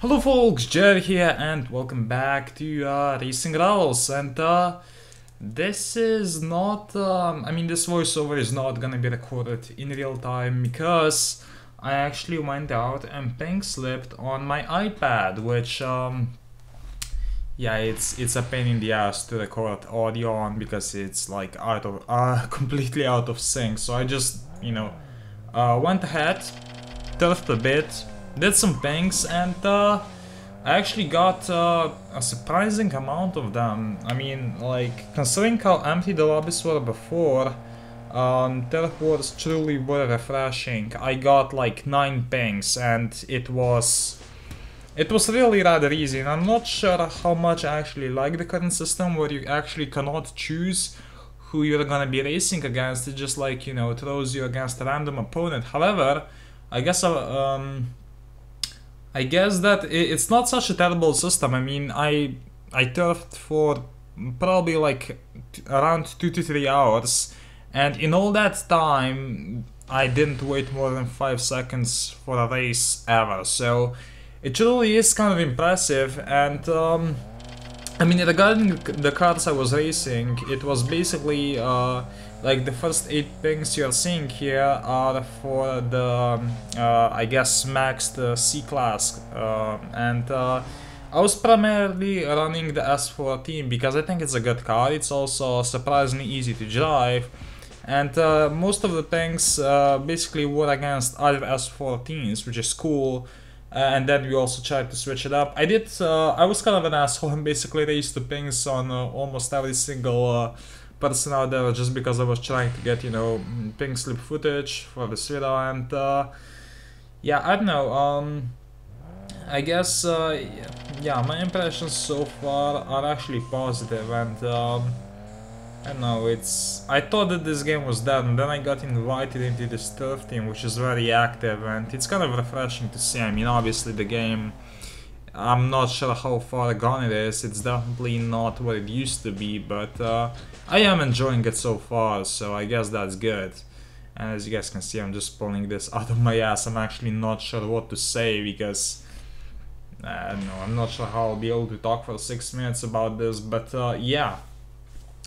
Hello folks, Jared here and welcome back to Racing Rivals. And this is not, this voiceover is not gonna be recorded in real time because I actually went out and pink slipped on my iPad, which yeah, it's a pain in the ass to record audio on because it's like out of completely out of sync. So I just went ahead, turfed a bit, did some pings, and I actually got a surprising amount of them. I mean, like, considering how empty the lobbies were before, Turf Wars truly were refreshing. I got like 9 pings, and it was really rather easy, and I'm not sure how much I actually like the current system where you actually cannot choose who you're gonna be racing against. It just, like, throws you against a random opponent. However, I guess that it's not such a terrible system. I mean, I turfed for probably like around 2 to 3 hours, and in all that time I didn't wait more than 5 seconds for a race ever. So it really is kind of impressive. And I mean, regarding the cars I was racing, it was basically like the first 8 pings you're seeing here are for the I guess maxed C-Class, and I was primarily running the S14 because I think it's a good car. It's also surprisingly easy to drive, and most of the pings basically were against other S14s, which is cool. And then we also tried to switch it up. I was kind of an asshole and basically raised the pings on almost every single person out there just because I was trying to get, ping slip footage for the Sphera. And yeah, I don't know. I guess, yeah, my impressions so far are actually positive, and I don't know, I thought that this game was dead, and then I got invited into this turf team, which is very active, and it's kind of refreshing to see. I mean, obviously the game, I'm not sure how far gone it is. It's definitely not what it used to be, but I am enjoying it so far, so I guess that's good. And as you guys can see, I'm just pulling this out of my ass. I'm actually not sure what to say because I don't know, I'm not sure how I'll be able to talk for 6 minutes about this, but yeah.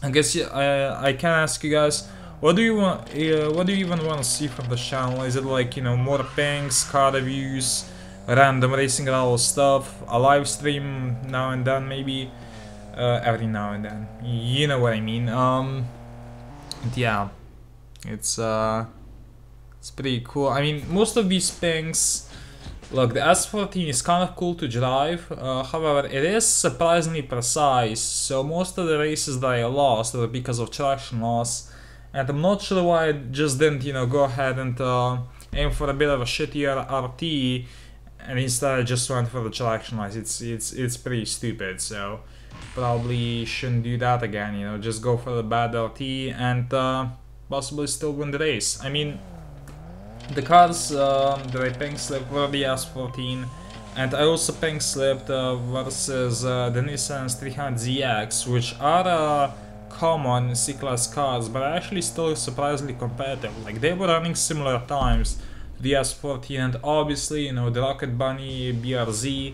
I guess I can ask you guys, what do you want? What do you even want to see from the channel? Is it like, more pings, car reviews, random racing rally stuff, a live stream now and then, maybe every now and then? You know what I mean. Yeah, it's pretty cool. I mean, most of these pings. Look, the S14 is kind of cool to drive, however, it is surprisingly precise, so most of the races that I lost were because of traction loss, and I'm not sure why I just didn't, go ahead and aim for a bit of a shittier RT, and instead I just went for the traction loss. It's pretty stupid, so probably shouldn't do that again, just go for the bad RT and possibly still win the race. I mean, the cars that I pink slipped were the S14, and I also pink slipped versus the Nissan's 300ZX, which are common C-Class cars, but actually still surprisingly competitive. Like, they were running similar times to the S14, and obviously, the Rocket Bunny BRZ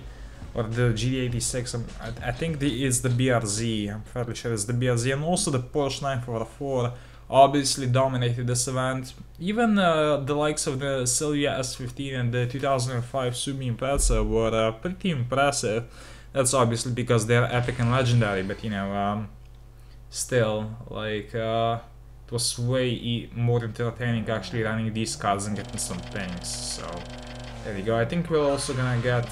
or the GT86, I think it's the BRZ, I'm fairly sure it's the BRZ, and also the Porsche 944 obviously dominated this event. Even the likes of the Silvia S15 and the 2005 Sumi Impreza were pretty impressive. That's obviously because they're epic and legendary, but still, like, it was way more entertaining actually running these cards and getting some pings. So there you go. I think we're also gonna get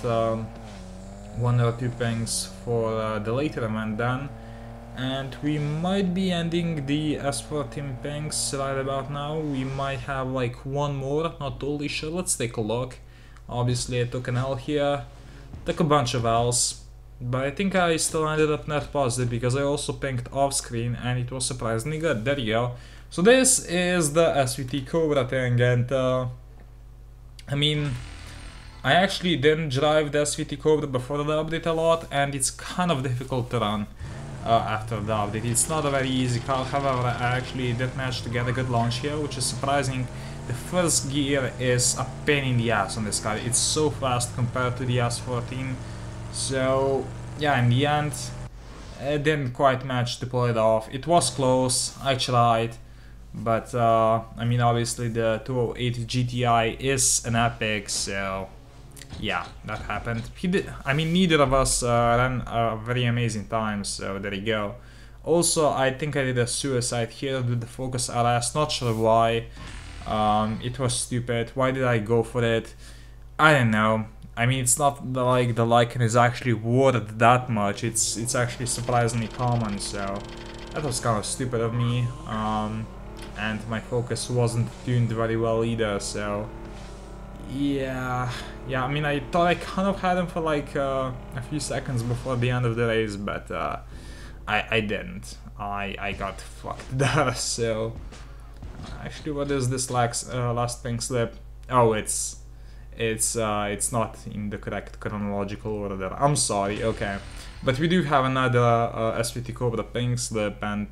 1 or 2 pings for the later event then. And we might be ending the S14 pings right about now. We might have like 1 more, not totally sure. Let's take a look. Obviously I took an L here, took a bunch of L's, but I think I still ended up net positive because I also pinged off screen and it was surprisingly good. There you go. So this is the SVT Cobra thing, and I mean, I actually didn't drive the SVT Cobra before the update a lot, and it's kind of difficult to run after the update. It's not a very easy car, however I actually did manage to get a good launch here, which is surprising the first gear is a pain in the ass on this car. It's so fast compared to the S14. So yeah, in the end, it didn't quite match to pull it off. It was close, I tried, but I mean, obviously the 208 GTI is an epic, so yeah, that happened. I mean, neither of us ran a very amazing time, so there you go. Also, I think I did a suicide here with the Focus RS, not sure why. It was stupid. Why did I go for it? I don't know. I mean, it's not like the Lycan is actually worth that much. It's actually surprisingly common, so that was kind of stupid of me. And my Focus wasn't tuned very well either, so yeah. I mean, I thought I kind of had him for like a few seconds before the end of the race, but I didn't. I got fucked there. So actually, what is this last pink slip? Oh, it's not in the correct chronological order. I'm sorry. Okay, but we do have another SVT Cobra pink slip, and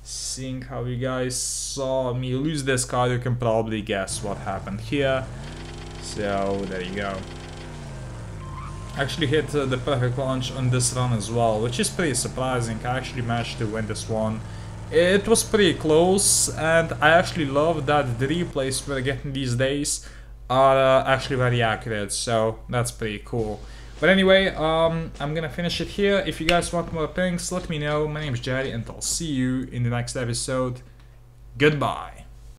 seeing how you guys saw me lose this car, you can probably guess what happened here. So there you go. Actually hit the perfect launch on this run as well, which is pretty surprising. I actually managed to win this one. It was pretty close, and I actually love that the replays we're getting these days are actually very accurate, so that's pretty cool. But anyway, I'm gonna finish it here. If you guys want more things, let me know. My name is Jerry, and I'll see you in the next episode. Goodbye.